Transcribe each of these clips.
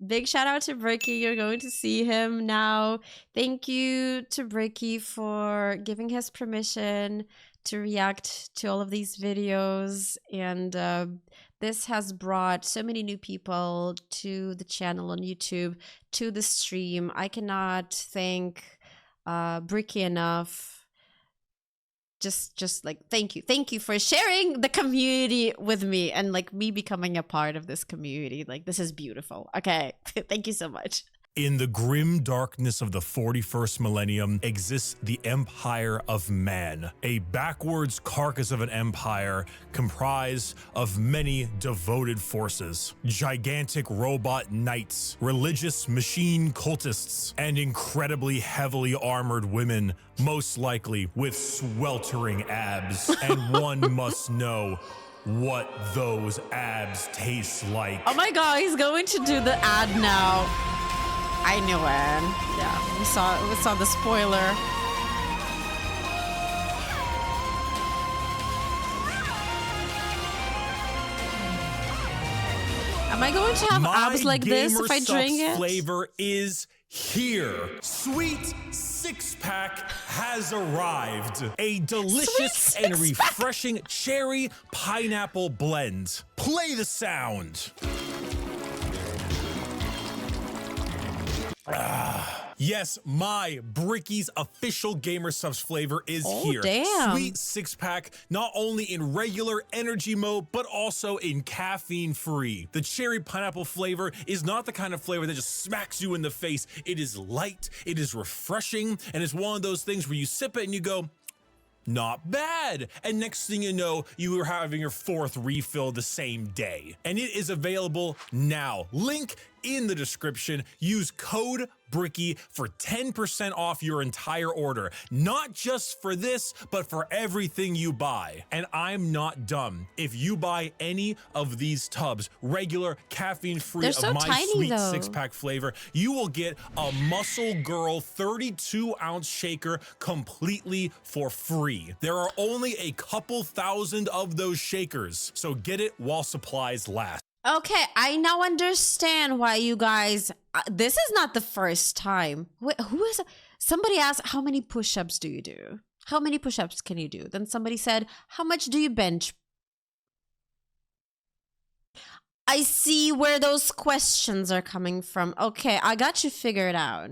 Big shout out to Bricky. You're going to see him now. Thank you to Bricky for giving his permission to react to all of these videos. And this has brought so many new people to the channel on YouTube, to the stream. I cannot thank Bricky enough. Just like thank you for sharing the community with me and like me becoming a part of this community. Like, this is beautiful. Okay. Thank you so much. In the grim darkness of the 41st millennium exists the Empire of Man, a backwards carcass of an empire comprised of many devoted forces, gigantic robot knights, religious machine cultists, and incredibly heavily armored women, most likely with sweltering abs. And one must know what those abs taste like. Oh my god, he's going to do the ad now. I knew it. Yeah, we saw the spoiler. Am I going to have abs like this if I drink it? Flavor is here. Sweet six-pack has arrived. A delicious and refreshing cherry pineapple blend. Play the sound. Yes, my Bricky's official Gamer Subs flavor is here. Damn. Sweet six-pack, not only in regular energy mode, but also in caffeine-free. The cherry pineapple flavor is not the kind of flavor that just smacks you in the face. It is light, it is refreshing, and it's one of those things where you sip it and you go, not bad. And next thing you know, you are having your fourth refill the same day. And it is available now. Link in the description. Use code Bricky for 10% off your entire order. Not just for this, but for everything you buy. And I'm not dumb. If you buy any of these tubs, regular, caffeine-free of my sweet six-pack flavor, you will get a Muscle Girl 32-ounce shaker completely for free. There are only a couple thousand of those shakers, so get it while supplies last. Okay, I now understand why you guys... this is not the first time. Wait, who is... Somebody asked, how many push-ups do you do? How many push-ups can you do? Then somebody said, how much do you bench? I see where those questions are coming from. Okay, I got you figured out.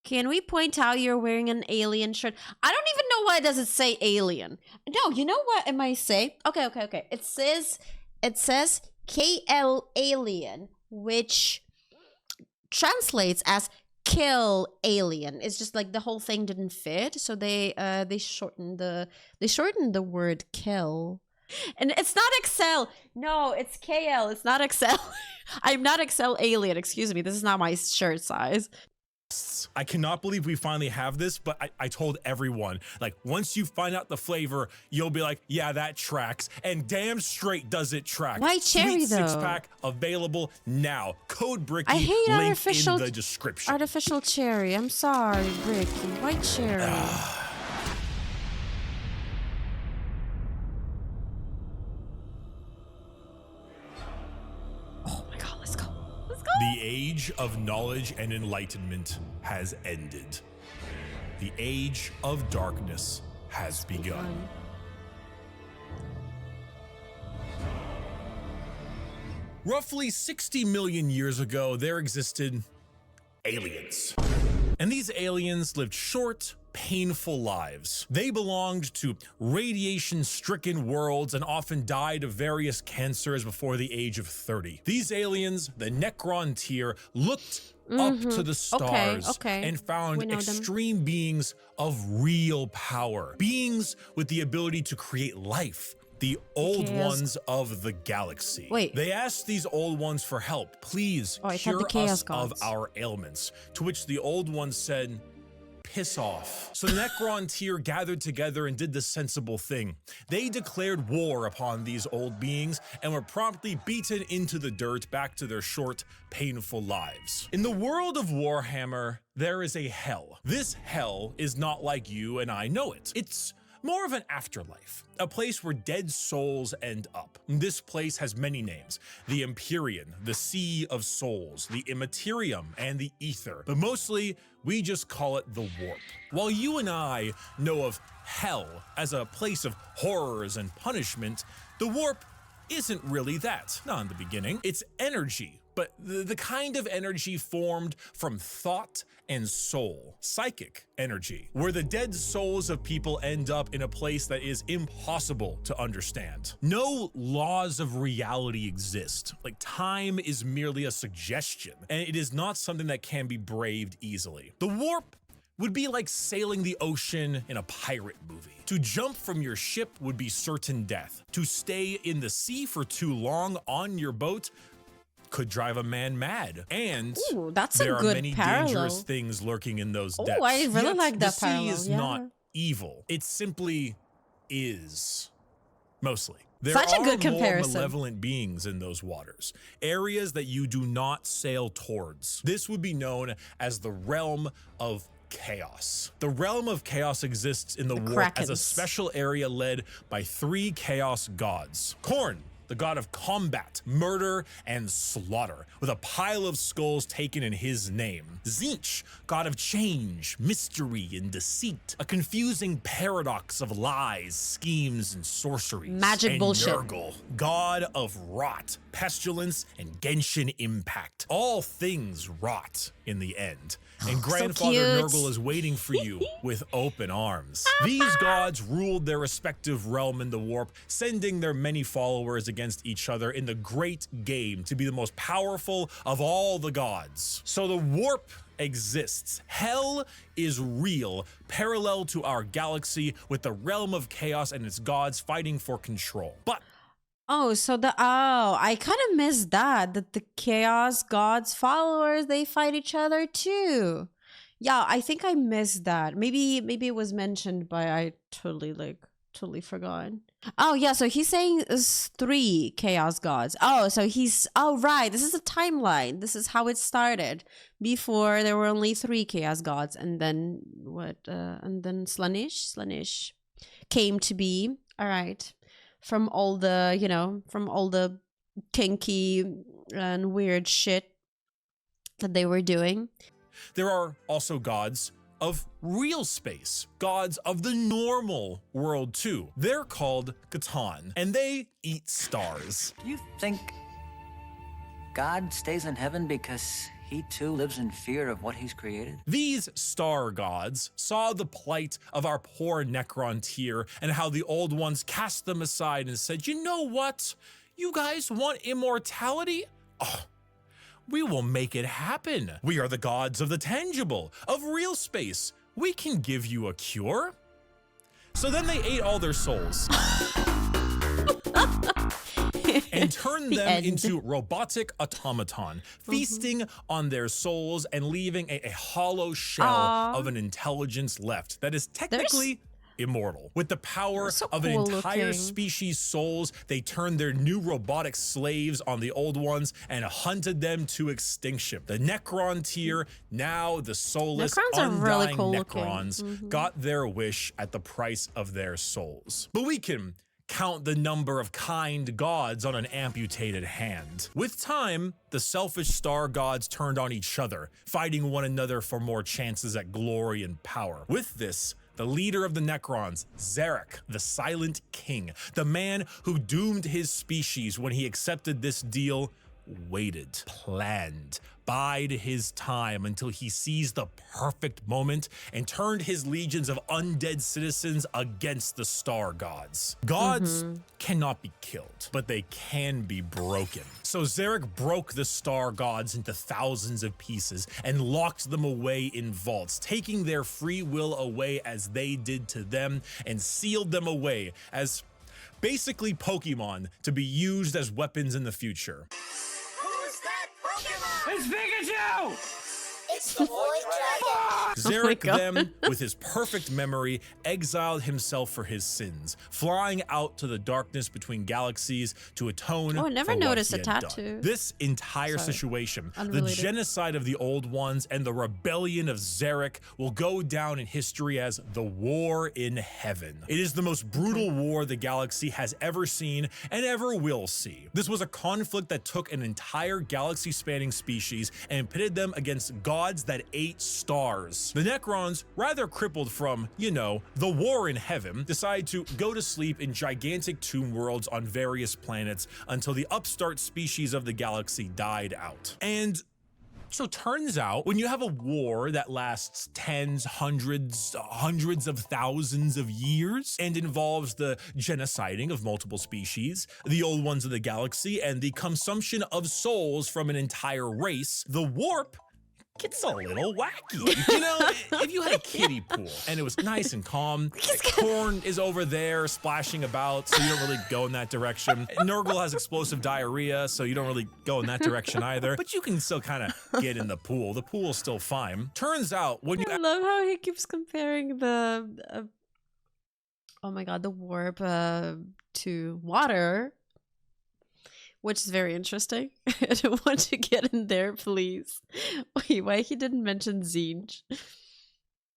Can we point out you're wearing an alien shirt? I don't even know why does it say alien. No, you know what it might say? Okay. It says KL alien, which translates as kill alien. It's just like the whole thing didn't fit, so they shortened the word kill. And it's not Excel. No, it's KL. It's not Excel. I'm not Excel alien. Excuse me. This is not my shirt size. I cannot believe we finally have this, but I told everyone, like, once you find out the flavor, you'll be like, yeah, that tracks. And damn straight does it track. Why cherry, Sweet though? Six-pack available now. Code Bricky, I hate link in the description. Artificial cherry. I'm sorry, Bricky. White cherry. The age of knowledge and enlightenment has ended. The age of darkness has begun. Roughly 60 million years ago, there existed aliens. And these aliens lived short, painful lives. They belonged to radiation-stricken worlds and often died of various cancers before the age of 30. These aliens, the Necrontyr, looked up to the stars and found extreme beings of real power. Beings with the ability to create life. The old ones of the galaxy. Wait. They asked these old ones for help. Please cure us of our ailments. To which the old ones said, piss off. So the Necrontyr gathered together and did the sensible thing. They declared war upon these old beings and were promptly beaten into the dirt back to their short, painful lives. In the world of Warhammer, there is a hell. This hell is not like you and I know it. It's more of an afterlife, a place where dead souls end up. This place has many names: the Empyrean, the Sea of Souls, the Immaterium, and the Ether, but mostly we just call it the Warp. While you and I know of Hell as a place of horrors and punishment, the Warp isn't really that, not in the beginning. It's energy, but the kind of energy formed from thought and soul, psychic energy, where the dead souls of people end up in a place that is impossible to understand. No laws of reality exist. Like, time is merely a suggestion, and it is not something that can be braved easily. The Warp would be like sailing the ocean in a pirate movie. To jump from your ship would be certain death. To stay in the sea for too long on your boat could drive a man mad. And Ooh, that's there a are good many parallel. dangerous things lurking in those depths. Oh, I really Yet like that the parallel. sea is Yeah. not evil. It simply is, mostly. There Such a are good more comparison. malevolent beings in those waters, areas that you do not sail towards. This would be known as the realm of chaos. The realm of chaos exists in the Warp as a Krakens. special area led by 3 chaos gods. Khorne, the god of combat, murder, and slaughter, with a pile of skulls taken in his name. Tzeentch, god of change, mystery, and deceit, a confusing paradox of lies, schemes, and sorceries. Magic and bullshit. Nurgle, god of rot, pestilence, and Genshin impact. All things rot in the end. And Grandfather cute. Nurgle is waiting for you with open arms. These gods ruled their respective realm in the Warp, sending their many followers against each other in the great game to be the most powerful of all the gods. So the Warp exists. Hell is real, parallel to our galaxy, with the realm of chaos and its gods fighting for control. But Oh, so I kind of missed that the Chaos Gods followers, they fight each other too. Yeah, I think I missed that. Maybe it was mentioned, but I totally forgot. Oh, yeah, so he's saying it's 3 Chaos Gods. Oh, so right, this is a timeline. This is how it started. Before there were only 3 Chaos Gods, and then and then Slaanesh came to be. All right. From all the kinky and weird shit that they were doing. there are also gods of real space, gods of the normal world too. They're called Catan, and they eat stars. Do you think God stays in heaven because he too lives in fear of what he's created? These star gods saw the plight of our poor Necrontyr and how the old ones cast them aside and said, you know what? You guys want immortality? Oh, we will make it happen. We are the gods of the tangible, of real space. We can give you a cure. So then they ate all their souls and turned them into robotic automaton, feasting on their souls and leaving a hollow shell of an intelligence left that is technically immortal. With the power of an entire species' souls, they turned their new robotic slaves on the old ones and hunted them to extinction. The Necrontyr, now the soulless, undying Necrons, got their wish at the price of their souls. But we can count the number of kind gods on an amputated hand. With time, the selfish star gods turned on each other, fighting one another for more chances at glory and power. With this, the leader of the Necrons, Zarek, the Silent King, the man who doomed his species when he accepted this deal, waited, planned, bide his time until he seized the perfect moment and turned his legions of undead citizens against the star gods. Gods cannot be killed, but they can be broken. So Zarek broke the star gods into thousands of pieces and locked them away in vaults, taking their free will away as they did to them, and sealed them away as basically Pokemon to be used as weapons in the future. Who's that Pokemon? It's Pikachu! It's the Void Dragon. Zarek God. then, with his perfect memory, exiled himself for his sins, flying out to the darkness between galaxies to atone Oh, I never for what noticed he a had tattoo. done. This entire Sorry. situation, the Unrelated. genocide of the Old Ones and the rebellion of Zarek will go down in history as the War in Heaven. It is the most brutal war the galaxy has ever seen and ever will see. This was a conflict that took an entire galaxy-spanning species and pitted them against gods that ate stars. The Necrons, rather crippled from, you know, the War in Heaven, decided to go to sleep in gigantic tomb worlds on various planets until the upstart species of the galaxy died out. And so turns out, when you have a war that lasts tens, hundreds of thousands of years and involves the genociding of multiple species, the old ones of the galaxy, and the consumption of souls from an entire race, the warp gets a little wacky. You know, if you had a kiddie pool and it was nice and calm, Corn is over there splashing about, so you don't really go in that direction. Nurgle has explosive diarrhea, so you don't really go in that direction either. But you can still kind of get in the pool. The pool's still fine. Turns out, when you I love how he keeps comparing the oh my god, the warp to water, which is very interesting. I don't want to get in there, please. Wait, why he didn't mention Zinj?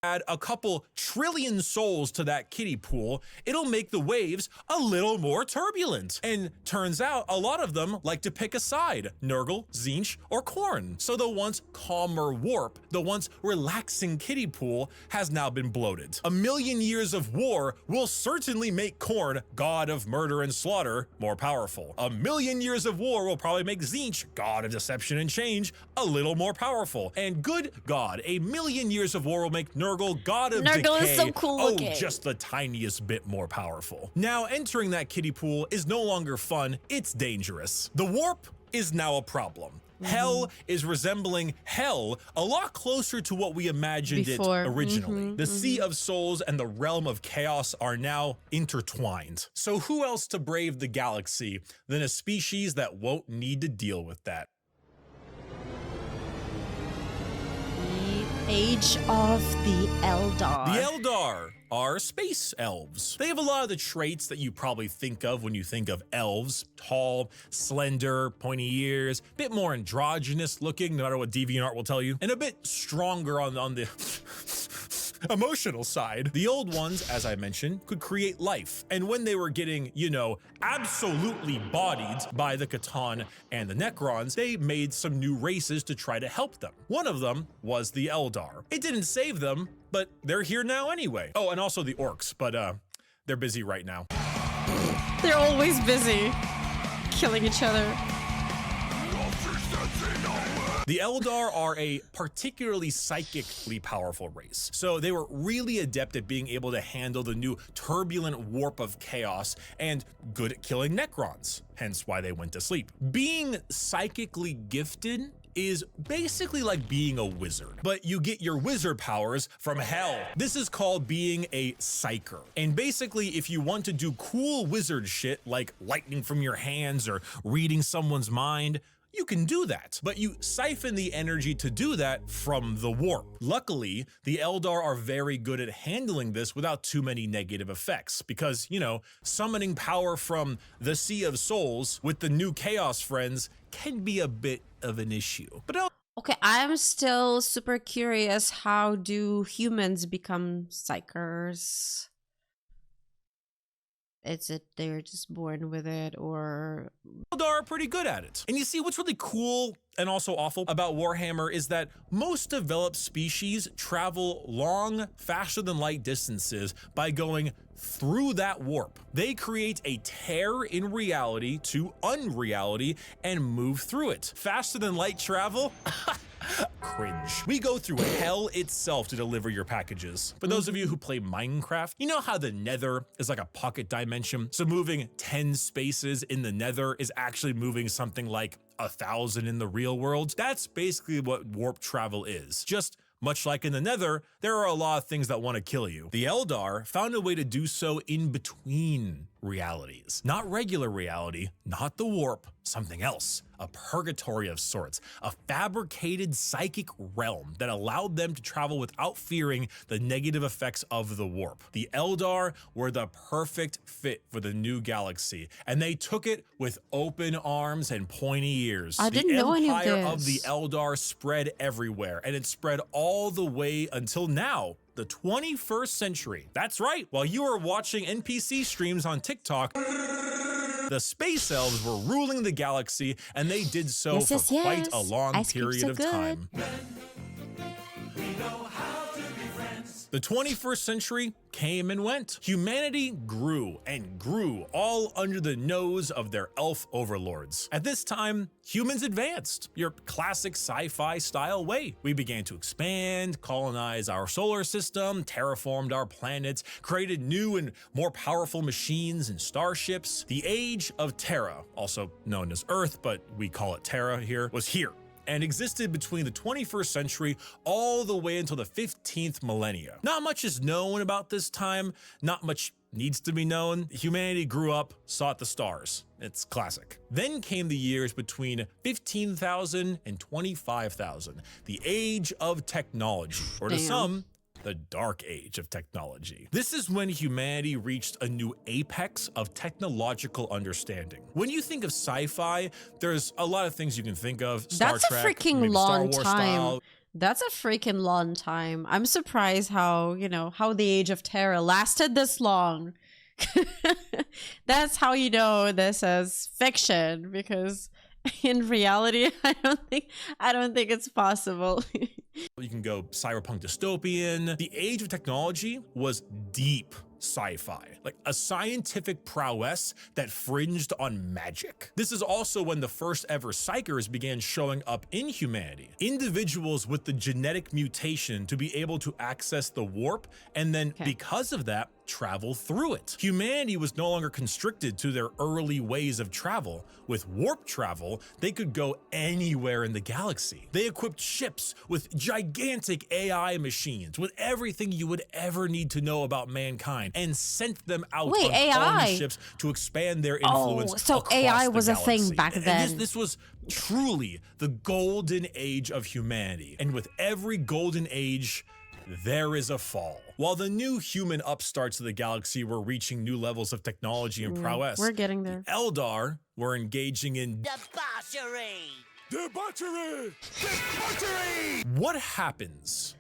add a couple trillion souls to that kiddie pool, it'll make the waves a little more turbulent. And turns out a lot of them like to pick a side, Nurgle, Zinch, or Khorne. So the once calmer warp, the once relaxing kiddie pool, has now been bloated. A million years of war will certainly make Khorne, god of murder and slaughter, more powerful. A million years of war will probably make Zinch, god of deception and change, a little more powerful. And good god, a million years of war will make Nurgle, god of Nurgle decay, is so cool looking. just the tiniest bit more powerful. Now, entering that kiddie pool is no longer fun, it's dangerous. The warp is now a problem. Hell is resembling hell a lot closer to what we imagined Before. it originally. The Sea of Souls and the Realm of Chaos are now intertwined. So who else to brave the galaxy than a species that won't need to deal with that? Age of the Eldar. The Eldar are space elves. They have a lot of the traits that you probably think of when you think of elves. Tall, slender, pointy ears, bit more androgynous looking, no matter what DeviantArt will tell you, and a bit stronger on the emotional side. The old ones, as I mentioned, could create life. And when they were getting, you know, absolutely bodied by the Catan and the Necrons, they made some new races to try to help them. One of them was the Eldar. It didn't save them, but they're here now anyway. Oh, and also the orcs, but they're busy right now. They're always busy killing each other. The Eldar are a particularly psychically powerful race, so they were really adept at being able to handle the new turbulent warp of chaos and good at killing Necrons, hence why they went to sleep. Being psychically gifted is basically like being a wizard, but you get your wizard powers from hell. This is called being a psyker. And basically, if you want to do cool wizard shit like lightning from your hands or reading someone's mind, you can do that, but you siphon the energy to do that from the warp. Luckily, the Eldar are very good at handling this without too many negative effects because, you know, summoning power from the Sea of Souls with the new Chaos friends can be a bit of an issue. But Okay, I'm still super curious. How do humans become psychers? Is it they're just born with it, or Eldar are pretty good at it. And you see, what's really cool and also awful about Warhammer is that most developed species travel long, faster than light distances by going through that warp. They create a tear in reality to unreality and move through it. Faster than light travel? Cringe. We go through hell itself to deliver your packages. For those of you who play Minecraft, you know how the Nether is like a pocket dimension? So moving 10 spaces in the Nether is actually moving something like 1,000 in the real world. That's basically what warp travel is. Just much like in the Nether, there are a lot of things that want to kill you. The Eldar found a way to do so in between realities. Not regular reality, not the warp, something else. A purgatory of sorts, a fabricated psychic realm that allowed them to travel without fearing the negative effects of the warp. The Eldar were the perfect fit for the new galaxy, and they took it with open arms and pointy ears. I didn't know any of The empire of the this. Eldar spread everywhere, and it spread all the way until now, the 21st century. That's right, while you were watching NPC streams on TikTok, the space elves were ruling the galaxy, and they did so Yes, for yes, quite a yes. long Ice cream's period so of good. time. The 21st century came and went. Humanity grew and grew, all under the nose of their elf overlords. At this time, humans advanced, your classic sci-fi style way. We began to expand, colonize our solar system, terraformed our planets, created new and more powerful machines and starships. The age of Terra, also known as Earth, but we call it Terra here, was here, and existed between the 21st century all the way until the 15th millennia. Not much is known about this time, not much needs to be known. Humanity grew up, sought the stars. It's classic. Then came the years between 15,000 and 25,000, the age of technology, or to Damn. some, the dark age of technology. This is when humanity reached a new apex of technological understanding. When you think of sci-fi, there's a lot of things you can think of. Star That's a Trek, freaking maybe Star long Wars time. style. That's a freaking long time. I'm surprised how, you know, how the Age of Terror lasted this long. That's how you know this as fiction, because in reality, I don't think it's possible. You can go cyberpunk dystopian. The age of technology was deep sci-fi, like a scientific prowess that fringed on magic. This is also when the first ever psychers began showing up in humanity. Individuals with the genetic mutation to be able to access the warp, and then because of that, travel through it. Humanity was no longer constricted to their early ways of travel. With warp travel, they could go anywhere in the galaxy. They equipped ships with gigantic AI machines, with everything you would ever need to know about mankind, and sent them out Wait, on AI? colony ships to expand their influence. Oh, so across AI the was a thing galaxy. back And then. this was truly the golden age of humanity. And with every golden age, there is a fall. While the new human upstarts of the galaxy were reaching new levels of technology and prowess, We're getting there. the Eldar were engaging in Debauchery! debauchery. What happens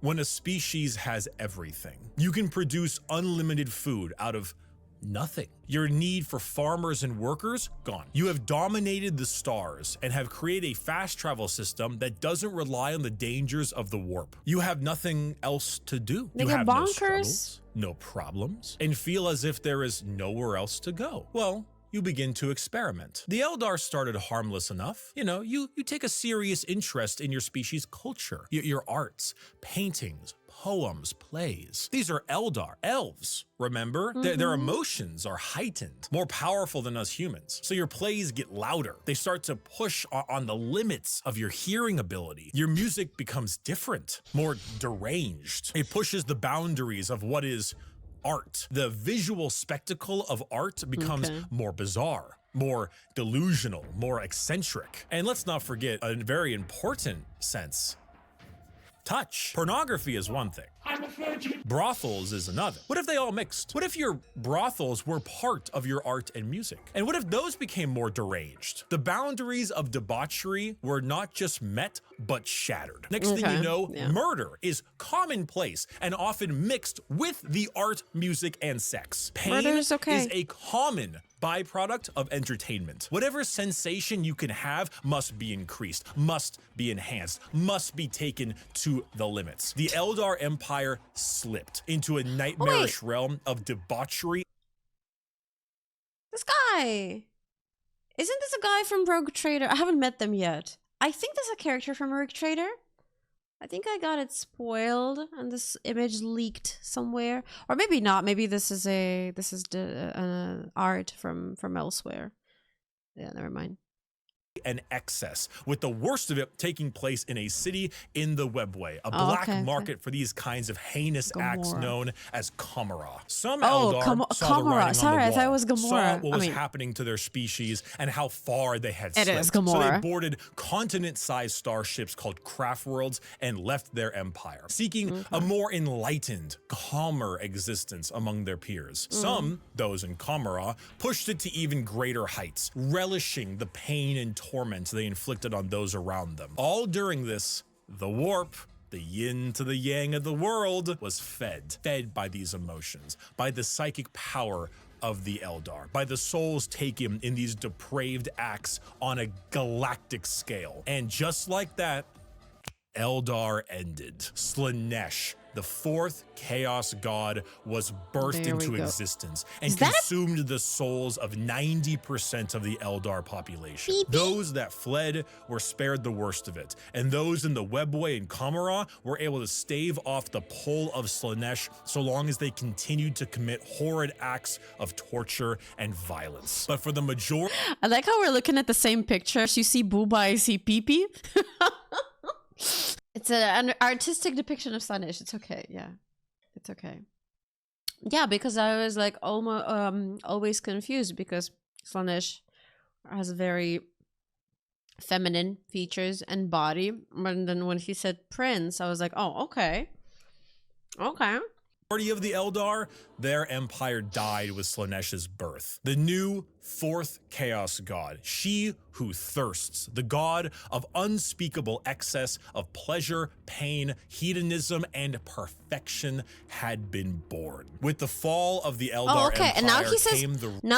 when a species has everything? You can produce unlimited food out of nothing. Your need for farmers and workers, gone. You have dominated the stars and have created a fast travel system that doesn't rely on the dangers of the warp. You have nothing else to do. They You get have no bonkers. struggles, no problems, and feel as if there is nowhere else to go. Well, you begin to experiment. The Eldar started harmless enough. You know, you take a serious interest in your species' culture, your arts, paintings, poems, plays. These are Eldar, elves, remember? Their emotions are heightened, more powerful than us humans. So your plays get louder. They start to push on the limits of your hearing ability. Your music becomes different, more deranged. It pushes the boundaries of what is art. The visual spectacle of art becomes more bizarre, more delusional, more eccentric. And let's not forget a very important sense. Touch. Pornography is one thing. I'm a virgin. Brothels is another. What if they all mixed? What if your brothels were part of your art and music? And what if those became more deranged? The boundaries of debauchery were not just met, but shattered. Next thing you know, murder is commonplace and often mixed with the art, music, and sex. Pain Murder's okay. is a common byproduct of entertainment. Whatever sensation you can have must be increased, must be enhanced, must be taken to the limits. The Eldar Empire slipped into a nightmarish realm of debauchery. This guy. Isn't this a guy from Rogue Trader? I haven't met them yet. I think there's a character from Rogue Trader. I think I got it spoiled and this image leaked somewhere, or maybe not. Maybe this is the art from elsewhere. Yeah, never mind. and excess, with the worst of it taking place in a city in the Webway, a black market for these kinds of heinous acts known as Kamara. Some Eldar saw the writing Sorry, on I the thought it wall, was Gamora. saw what was happening to their species and how far they had slipped. It is Gamora. So they boarded continent-sized starships called craft worlds and left their empire, seeking a more enlightened, calmer existence among their peers. Some, those in Kamara, pushed it to even greater heights, relishing the pain and torment they inflicted on those around them. All during this, the warp, the yin to the yang of the world, was fed by these emotions, by the psychic power of the Eldar, by the souls taken in these depraved acts on a galactic scale. And just like that, Eldar ended. Slaanesh, the fourth chaos god, was birthed into existence and consumed the souls of 90% of the Eldar population. Those that fled were spared the worst of it, and those in the Webway and Kamara were able to stave off the pull of Slaanesh so long as they continued to commit horrid acts of torture and violence. But for the majority— I like how we're looking at the same picture. You see booba, I see pee-pee. It's an artistic depiction of Slaanesh. It's okay. Yeah, it's okay. Yeah, because I was like almost always confused because Slaanesh has very feminine features and body. And then when he said prince, I was like, oh, okay. Okay. Majority of the Eldar, their empire died with Slaanesh's birth. The new fourth chaos god, she who thirsts, the god of unspeakable excess of pleasure, pain, hedonism, and perfection, had been born. With the fall of the Eldar empire, and now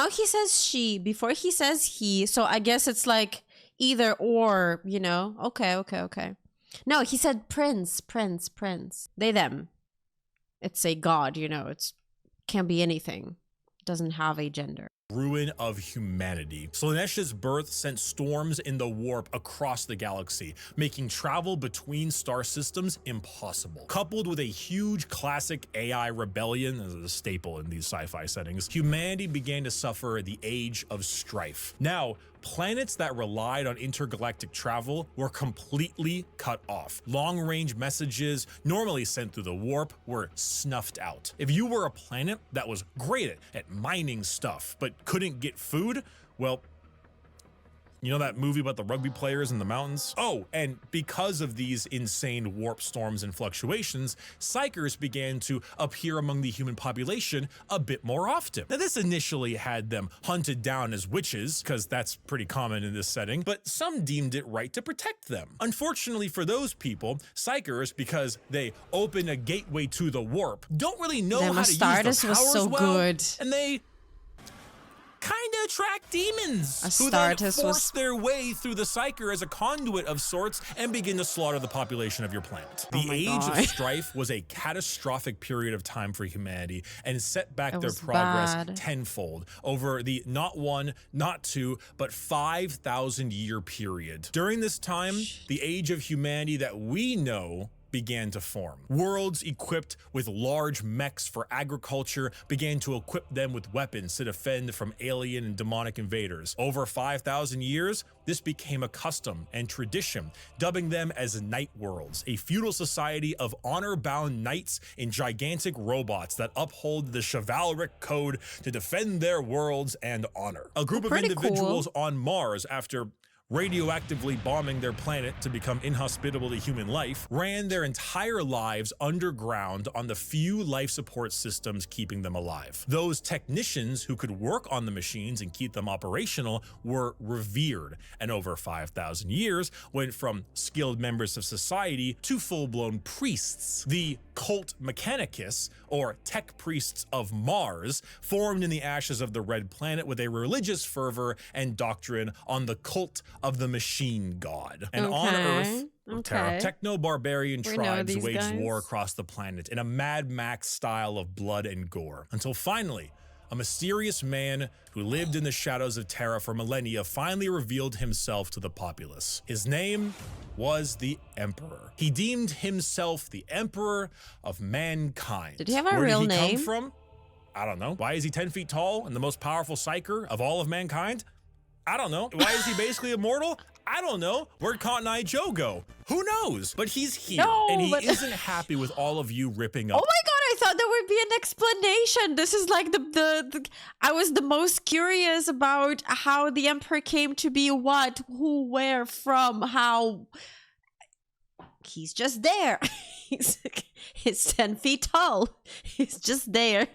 he says she before he says he. So I guess it's like either or, you know. Okay. No, he said prince. They them. It's a god, you know, it's can't be anything. Doesn't have a gender. Ruin of humanity. Slaanesh's birth sent storms in the warp across the galaxy, making travel between star systems impossible. Coupled with a huge classic AI rebellion, as a staple in these sci-fi settings, humanity began to suffer the age of strife. Now, planets that relied on intergalactic travel were completely cut off. Long-range messages normally sent through the warp were snuffed out. If you were a planet that was great at mining stuff but couldn't get food, well, you know that movie about the rugby players in the mountains? Oh, and because of these insane warp storms and fluctuations, psykers began to appear among the human population a bit more often. Now, this initially had them hunted down as witches, because that's pretty common in this setting, but some deemed it right to protect them. Unfortunately for those people, psykers, because they open a gateway to the warp, don't really know how to use their powers was so well, good. and they kind of attract demons who Astartes then force their way through the psyker as a conduit of sorts and begin to slaughter the population of your planet. The age of strife was a catastrophic period of time for humanity and set back their progress tenfold over the not one, not two, but 5,000 year period. During this time, the age of humanity that we know began to form. Worlds equipped with large mechs for agriculture began to equip them with weapons to defend from alien and demonic invaders. Over 5,000 years, this became a custom and tradition, dubbing them as night worlds, a feudal society of honor-bound knights in gigantic robots that uphold the chivalric code to defend their worlds and honor. A group of individuals on Mars, after radioactively bombing their planet to become inhospitable to human life, ran their entire lives underground on the few life support systems keeping them alive. Those technicians who could work on the machines and keep them operational were revered, and over 5,000 years went from skilled members of society to full-blown priests. The cult mechanicus, or tech priests of Mars, formed in the ashes of the Red Planet with a religious fervor and doctrine on the cult of the machine god. And on Earth, techno-barbarian tribes waged war across the planet in a Mad Max style of blood and gore, until finally, a mysterious man who lived in the shadows of Terra for millennia finally revealed himself to the populace. His name was the Emperor. He deemed himself the Emperor of mankind. Did he have a real name? Where did he come from? I don't know. Why is he 10 feet tall and the most powerful psyker of all of mankind? I don't know. Why is he basically immortal? I don't know. Where'd Cotton Eye Joe go? Who knows? But he's here, and he isn't happy with all of you ripping up. Oh my god, I thought there would be an explanation. This is like I was the most curious about how the Emperor came to be, what, who, where, from, how. He's just there. He's 10 feet tall. He's just there.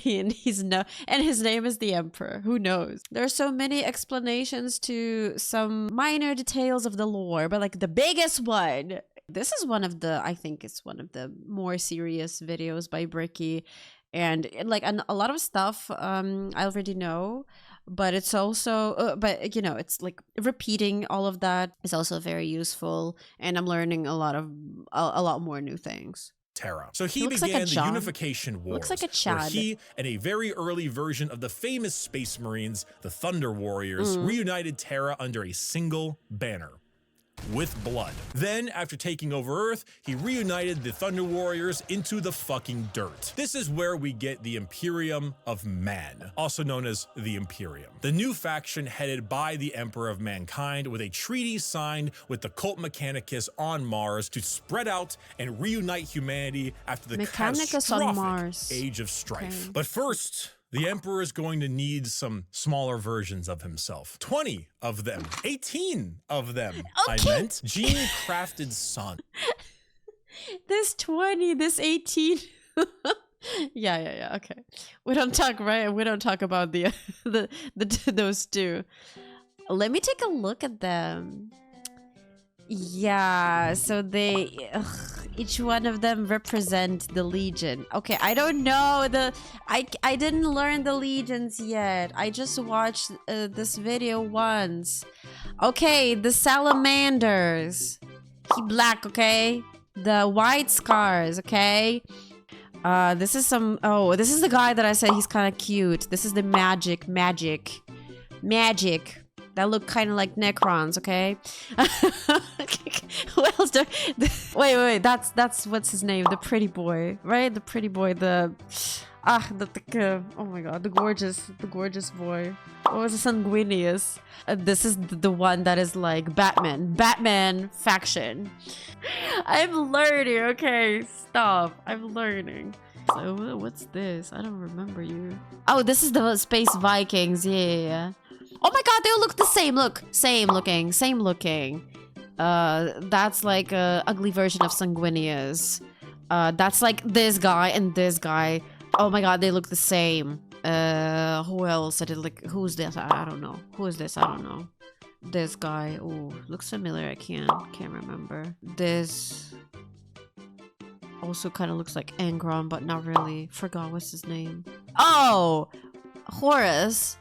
And his name is the Emperor. Who knows? There are so many explanations to some minor details of the lore, but like the biggest one. This is I think it's one of the more serious videos by Bricky, and like a lot of stuff I already know, but it's also but you know, it's like repeating all of that is also very useful, and I'm learning a lot more new things. Terra. So he began the Unification Wars, looks like a where Chad. he and a very early version of the famous Space Marines, the Thunder Warriors, reunited Terra under a single banner. With blood. Then, after taking over Earth, he reunited the Thunder Warriors into the fucking dirt. This is where we get the Imperium of Man, also known as the Imperium. The new faction headed by the Emperor of Mankind, with a treaty signed with the Cult Mechanicus on Mars to spread out and reunite humanity after the catastrophic Age of Strife. Okay. But first, the Emperor is going to need some smaller versions of himself. 20 of them. 18 of them, okay. I meant. Gene-crafted son. This 20, this 18. Yeah, okay. We don't talk, right? We don't talk about the those two. Let me take a look at them. Yeah, so each one of them represent the Legion. Okay, I don't know I didn't learn the legions yet. I just watched this video once. Okay, the salamanders. He black, okay? The white scars, okay? This is this is the guy that I said he's kind of cute. This is the magic. That look kind of like Necrons, okay? Who else? Wait. That's what's his name? The pretty boy, right? The pretty boy. Oh my god, the gorgeous boy. What was the Sanguinius? This is the one that is like Batman faction. I'm learning. Okay, stop. I'm learning. So what's this? I don't remember you. Oh, this is the Space Vikings. Yeah. Oh my god, they all look the same. Look, same looking. That's like a ugly version of Sanguinius. That's like this guy and this guy. Oh my god, they look the same. Who else? Who's this? I don't know. Who is this? I don't know. This guy. Oh, looks familiar. I can't remember. This also kind of looks like Angron, but not really. Forgot what's his name. Oh, Horus.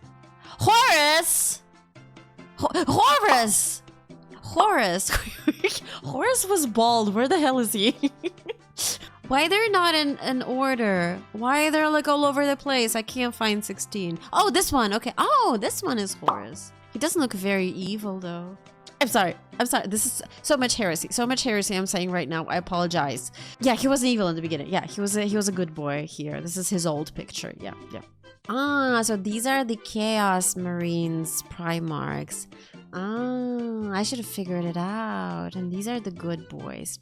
Horus was bald. Where the hell is he? Why they're not in order? Why they're like all over the place? I can't find 16. Oh, this one. Okay. Oh, this one is Horus. He doesn't look very evil though. I'm sorry. This is so much heresy. I'm saying right now. I apologize. Yeah, he wasn't evil in the beginning. Yeah, he was a good boy here. This is his old picture. Yeah. Ah, so these are the Chaos Marines Primarchs. Ah, I should have figured it out. And these are the good boys.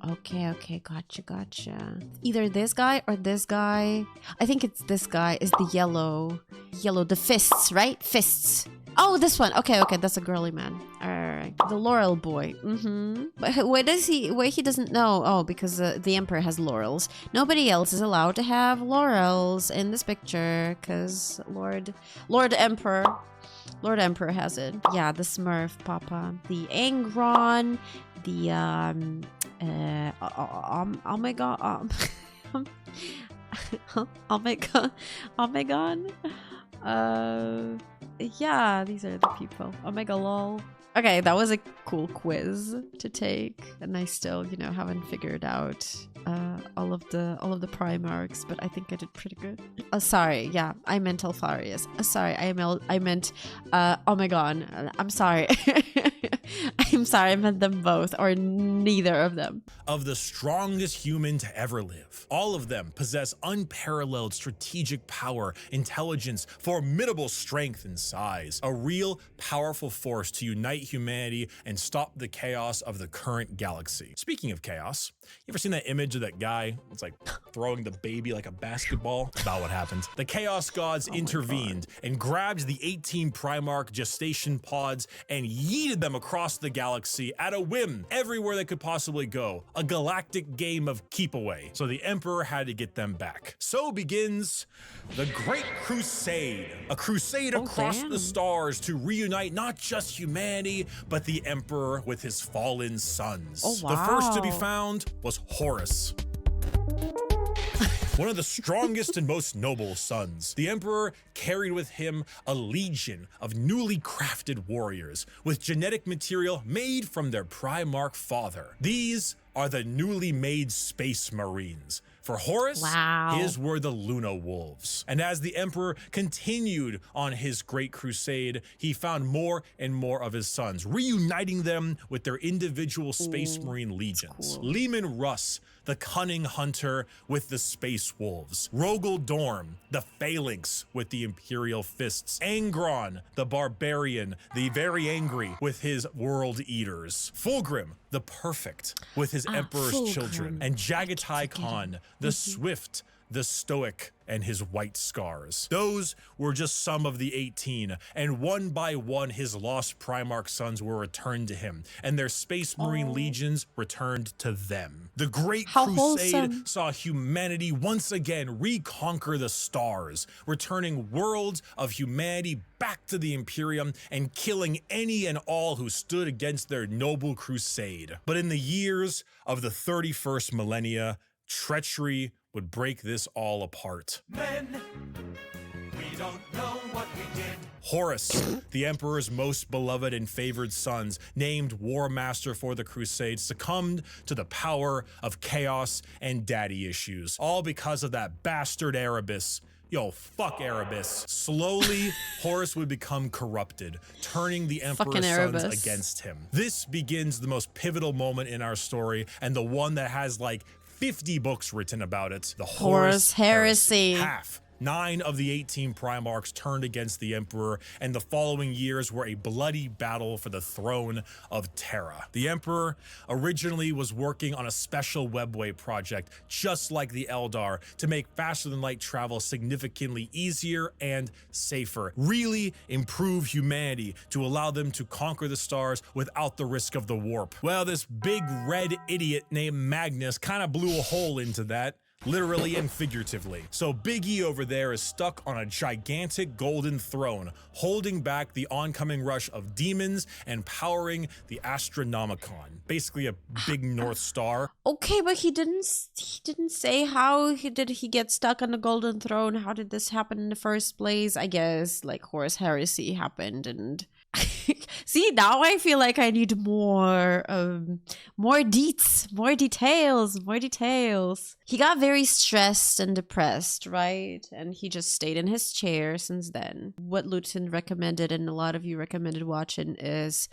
Okay, gotcha. Either this guy or this guy. I think it's this guy is the yellow, the fists, right? Fists. Oh, this one. Okay, that's a girly man. Alright. The Laurel boy. But why he doesn't know? Oh, because the Emperor has laurels. Nobody else is allowed to have laurels in this picture, because Lord Emperor has it. Yeah, the Smurf Papa. The Angron. The, oh my god. Omegon. Yeah, these are the people. Omega lol. Okay, that was a cool quiz to take, and I still, haven't figured out all of the Primarchs, but I think I did pretty good. Oh, sorry. Yeah, I meant Alfarius. Sorry, I meant Omegon. I'm sorry. I'm sorry, I meant them both, or neither of them. Of the strongest human to ever live. All of them possess unparalleled strategic power, intelligence, formidable strength and size. A real powerful force to unite humanity and stop the chaos of the current galaxy. Speaking of chaos, you ever seen that image of that guy? It's like throwing the baby like a basketball. About what happened. The Chaos Gods intervened and grabbed the 18 Primarch gestation pods and yeeted them across the galaxy at a whim, everywhere they could possibly go. A galactic game of keep away. So the Emperor had to get them back. So begins the Great Crusade. A crusade across the stars to reunite not just humanity, but the Emperor with his fallen sons. Oh, wow. The first to be found was Horus. One of the strongest and most noble sons. The Emperor carried with him a legion of newly crafted warriors with genetic material made from their Primarch father. These are the newly made Space Marines. For Horus, his were the Luna Wolves. And as the Emperor continued on his great crusade, he found more and more of his sons, reuniting them with their individual Space Marine legions. Cool. Leman Russ, the cunning hunter with the Space Wolves. Rogel Dorm, the Phalanx with the Imperial Fists. Angron, the Barbarian, the very angry with his World Eaters. Fulgrim, the Perfect with his Emperor's children. And Jagatai Khan, the Swift, the Stoic, and his white scars. Those were just some of the 18, and one by one his lost Primarch sons were returned to him, and their Space Marine legions returned to them. The Great Crusade saw humanity once again reconquer the stars, returning worlds of humanity back to the Imperium and killing any and all who stood against their noble crusade. But in the years of the 31st millennia, treachery would break this all apart. Men, we don't know what we did. Horus, the Emperor's most beloved and favored sons, named War Master for the Crusade, succumbed to the power of chaos and daddy issues, all because of that bastard Erebus. Yo, fuck Erebus. Slowly, Horus would become corrupted, turning the Emperor's sons against him. This begins the most pivotal moment in our story, and the one that has like 50 books written about it. The Horus Heresy. Half. 9 of the 18 Primarchs turned against the Emperor, and the following years were a bloody battle for the throne of Terra. The Emperor originally was working on a special webway project, just like the Eldar, to make faster-than-light travel significantly easier and safer, really improve humanity to allow them to conquer the stars without the risk of the warp. Well, this big red idiot named Magnus kind of blew a hole into that, literally and figuratively. So Big E over there is stuck on a gigantic golden throne, holding back the oncoming rush of demons and powering the Astronomicon, basically a big North Star. Okay, but he didn't say how did he get stuck on the golden throne? How did this happen in the first place? I guess like Horus Heresy happened, and see, now I feel like I need more details. He got very stressed and depressed, right? And he just stayed in his chair since then. What Luton recommended, and a lot of you recommended watching, is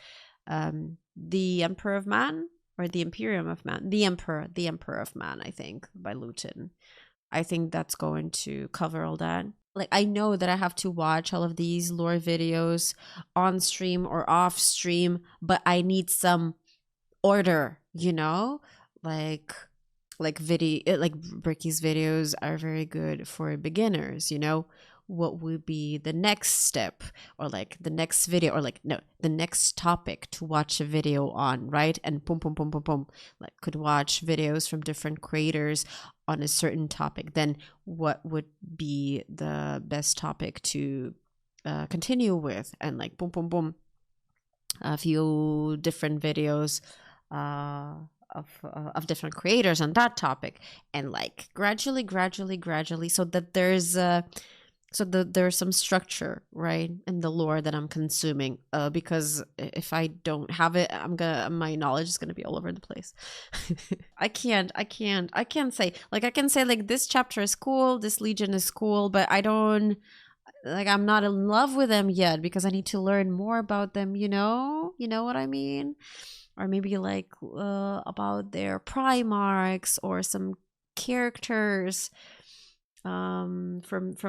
The Emperor of Man, or The Imperium of Man. The Emperor of Man, I think, by Luton. I think that's going to cover all that. Like, I know that I have to watch all of these lore videos on stream or off stream, but I need some order, you know? Like Bricky's videos are very good for beginners, you know? What would be the next step, or like the next video, or like, no, the next topic to watch a video on, right? And boom, like could watch videos from different creators on a certain topic. Then what would be the best topic to continue with? And like boom, a few different videos of different creators on that topic, and like gradually, so that there's some structure, right, in the lore that I'm consuming. Because if I don't have it, my knowledge is gonna be all over the place. I can't say, like, I can say like this chapter is cool, this legion is cool, but I don't like I'm not in love with them yet because I need to learn more about them, you know? You know what I mean? Or maybe like about their Primarchs or some characters from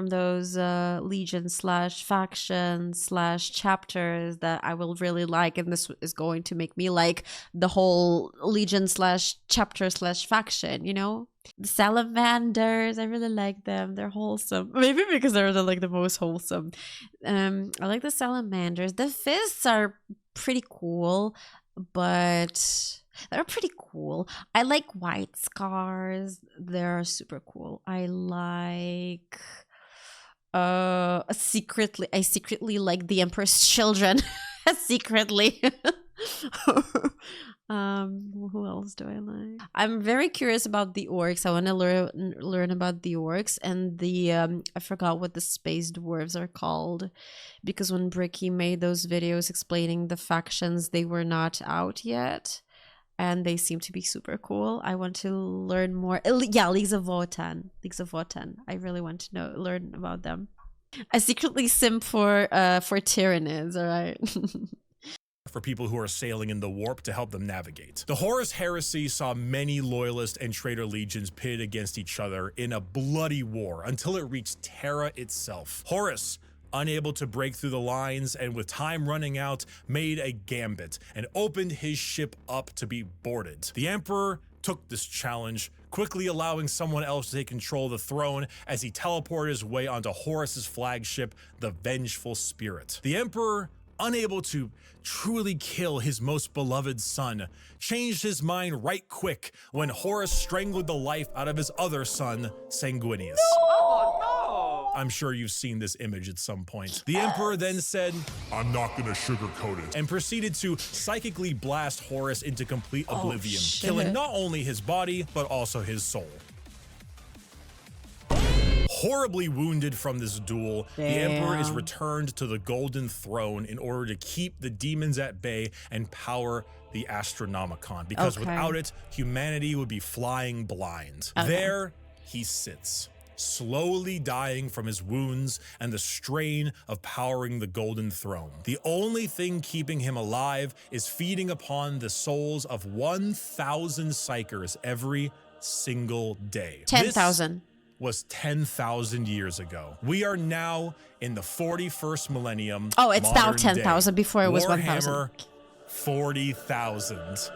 those legion slash faction slash chapters that I will really like, and this is going to make me like the whole legion slash chapter slash faction, you know? The salamanders, I really like them. They're wholesome. Maybe because they're like the most wholesome. I like the salamanders. The fists are pretty cool, but they're pretty cool. I like white scars. They're super cool. I like I secretly like the Emperor's children. Secretly. Who else do I like? I'm very curious about the orcs. I want to learn about the orcs and the I forgot what the space dwarves are called, because when Bricky made those videos explaining the factions, they were not out yet, and they seem to be super cool. I want to learn more. Yeah, Leagues of Wotan. I really want to learn about them. I secretly simp for Tyranids, all right? For people who are sailing in the warp to help them navigate. The Horus Heresy saw many loyalist and traitor legions pitted against each other in a bloody war until it reached Terra itself. Horus, unable to break through the lines and with time running out, made a gambit and opened his ship up to be boarded. The Emperor took this challenge, quickly allowing someone else to take control of the throne as he teleported his way onto Horus's flagship, the Vengeful Spirit. The Emperor, unable to truly kill his most beloved son, changed his mind right quick when Horus strangled the life out of his other son, Sanguinius. Oh, no! I'm sure you've seen this image at some point. The Emperor then said, "I'm not gonna sugarcoat it," and proceeded to psychically blast Horus into complete oblivion, killing not only his body, but also his soul. Horribly wounded from this duel, the Emperor is returned to the Golden Throne in order to keep the demons at bay and power the Astronomicon, because without it, humanity would be flying blind. There he sits, slowly dying from his wounds and the strain of powering the Golden Throne. The only thing keeping him alive is feeding upon the souls of 1,000 psychers every single day. 10,000. Was 10,000 years ago. We are now in the 41st millennium. Oh, it's now modern 10,000. day. Before it was Warhammer 1,000. 40,000.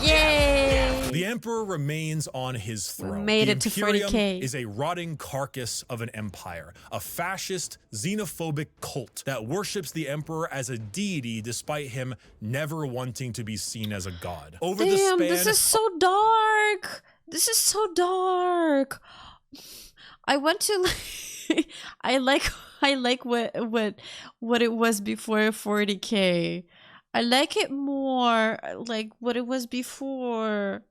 Yay! The Emperor remains on his throne. Made the it to Imperium 40K. is a rotting carcass of an empire, a fascist, xenophobic cult that worships the Emperor as a deity despite him never wanting to be seen as a god. Over the Damn, span this is so dark. This is so dark. I want to I like what it was before 40k. I like it more like what it was before.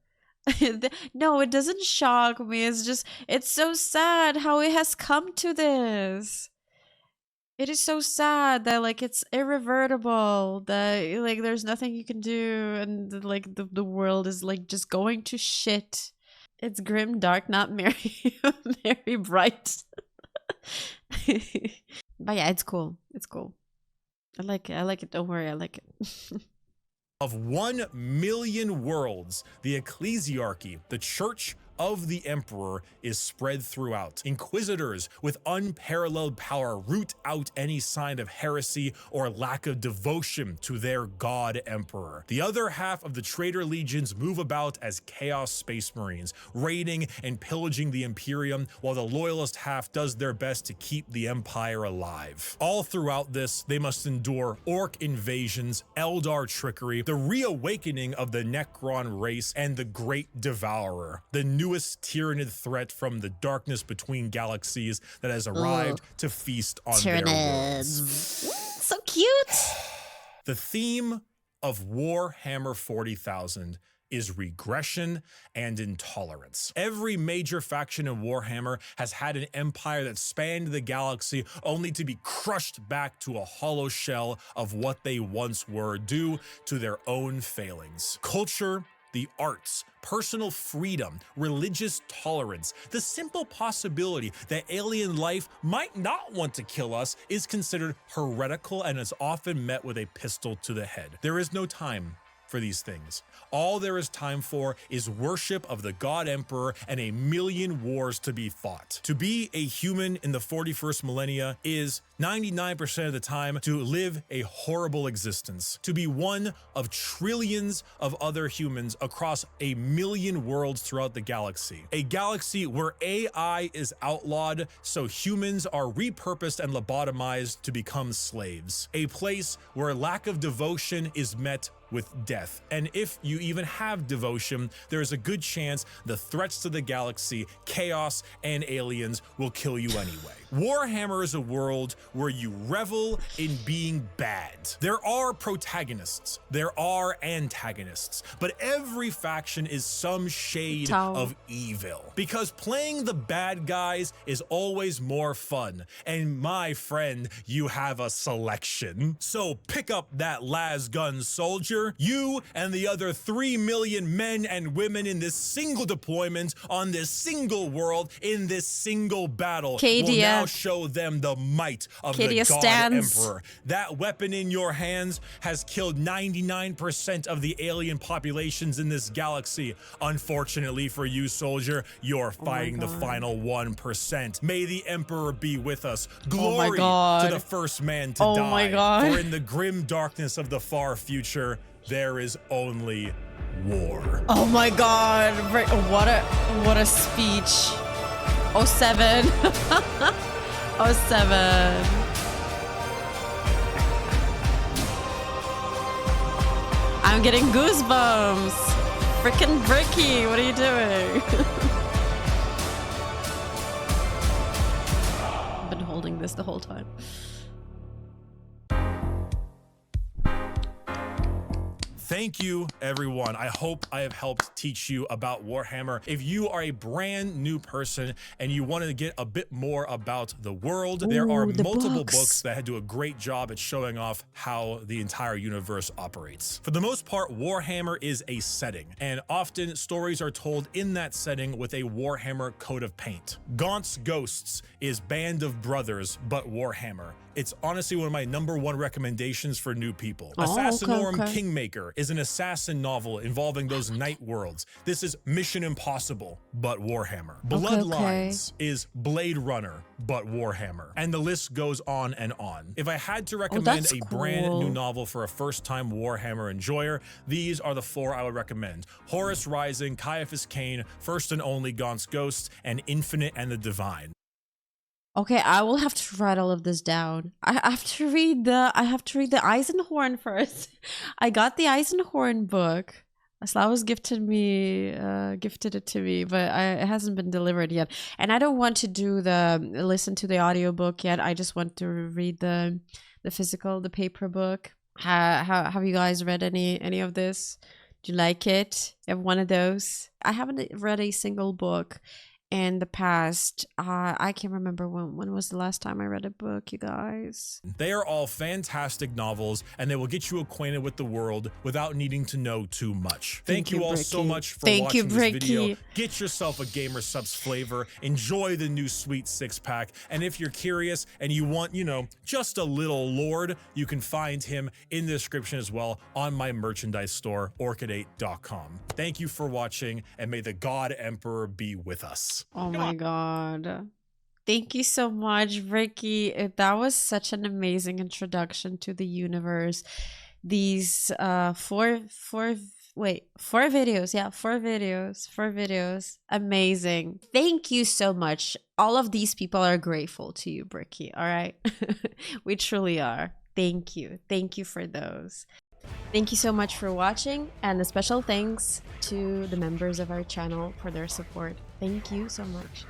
No, it doesn't shock me. It's just, it's so sad how it has come to this. It is so sad that like it's irrevertible, that like there's nothing you can do, and like the world is like just going to shit. It's grim dark, not merry merry bright. But yeah, it's cool. It's cool. I like it. Don't worry, I like it. Of 1 million worlds, the ecclesiarchy, the church of the Emperor, is spread throughout. Inquisitors with unparalleled power root out any sign of heresy or lack of devotion to their god Emperor. The other half of the traitor legions move about as Chaos Space Marines, raiding and pillaging the Imperium, while the loyalist half does their best to keep the Empire alive. All throughout this, they must endure orc invasions, Eldar trickery, the reawakening of the Necron race, and the Great Devourer, the newest tyrannid threat from the darkness between galaxies that has arrived to feast on their worlds. So cute. The theme of Warhammer 40,000 is regression and intolerance. Every major faction in Warhammer has had an empire that spanned the galaxy only to be crushed back to a hollow shell of what they once were due to their own failings. Culture the arts, personal freedom, religious tolerance. The simple possibility that alien life might not want to kill us is considered heretical and is often met with a pistol to the head. There is no time for these things. All there is time for is worship of the God Emperor and a million wars to be fought. To be a human in the 41st millennia is 99% of the time to live a horrible existence, to be one of trillions of other humans across a million worlds throughout the galaxy. A galaxy where AI is outlawed, so humans are repurposed and lobotomized to become slaves. A place where lack of devotion is met with death. And if you even have devotion, there is a good chance the threats to the galaxy, chaos, and aliens will kill you anyway. Warhammer is a world where you revel in being bad. There are protagonists, there are antagonists, but every faction is some shade of evil. Because playing the bad guys is always more fun. And my friend, you have a selection. So pick up that lasgun soldier. You and the other 3 million men and women in this single deployment on this single world in this single battle will now show them the might of the God Emperor. That weapon in your hands has killed 99% of the alien populations in this galaxy. Unfortunately for you, soldier, you're fighting the final 1%. May the Emperor be with us. Glory to the first man to die. For in the grim darkness of the far future, there is only war. Oh my god, what a speech. 07. 07. I'm getting goosebumps. Frickin' Bricky, what are you doing? I've been holding this the whole time. Thank you, everyone. I hope I have helped teach you about Warhammer. If you are a brand new person and you want to get a bit more about the world, there are multiple books that do a great job at showing off how the entire universe operates. For the most part, Warhammer is a setting, and often stories are told in that setting with a Warhammer coat of paint. Gaunt's Ghosts is Band of Brothers, but Warhammer. It's honestly one of my #1 recommendations for new people. Assassinorum Kingmaker is an assassin novel involving those night worlds. This is Mission Impossible, but Warhammer. Bloodlines is Blade Runner, but Warhammer. And the list goes on and on. If I had to recommend a brand new novel for a first-time Warhammer enjoyer, these are the 4 I would recommend. Horus Rising, Caiaphas Cain, First and Only Gaunt's Ghost, and Infinite and the Divine. Okay, I will have to write all of this down. I have to read the Eisenhorn first. I got the Eisenhorn book. Slavos gifted it to me, but it hasn't been delivered yet. And I don't want to listen to the audiobook yet. I just want to read the paper book. Have you guys read any of this? Do you like it? You have one of those? I haven't read a single book in the past. I can't remember when was the last time I read a book, you guys. They are all fantastic novels, and they will get you acquainted with the world without needing to know too much. Thank you all so much for watching this video. Get yourself a Gamer Subs flavor. Enjoy the new Sweet 6-pack. And if you're curious and you want, just a little lord, you can find him in the description as well on my merchandise store, orchid8.com. Thank you for watching, and may the God Emperor be with us. Oh my god. Thank you so much, Bricky. That was such an amazing introduction to the universe. These 4 videos. Yeah, 4 videos. Amazing. Thank you so much. All of these people are grateful to you, Bricky. All right. We truly are. Thank you. Thank you for those. Thank you so much for watching, and a special thanks to the members of our channel for their support. Thank you so much.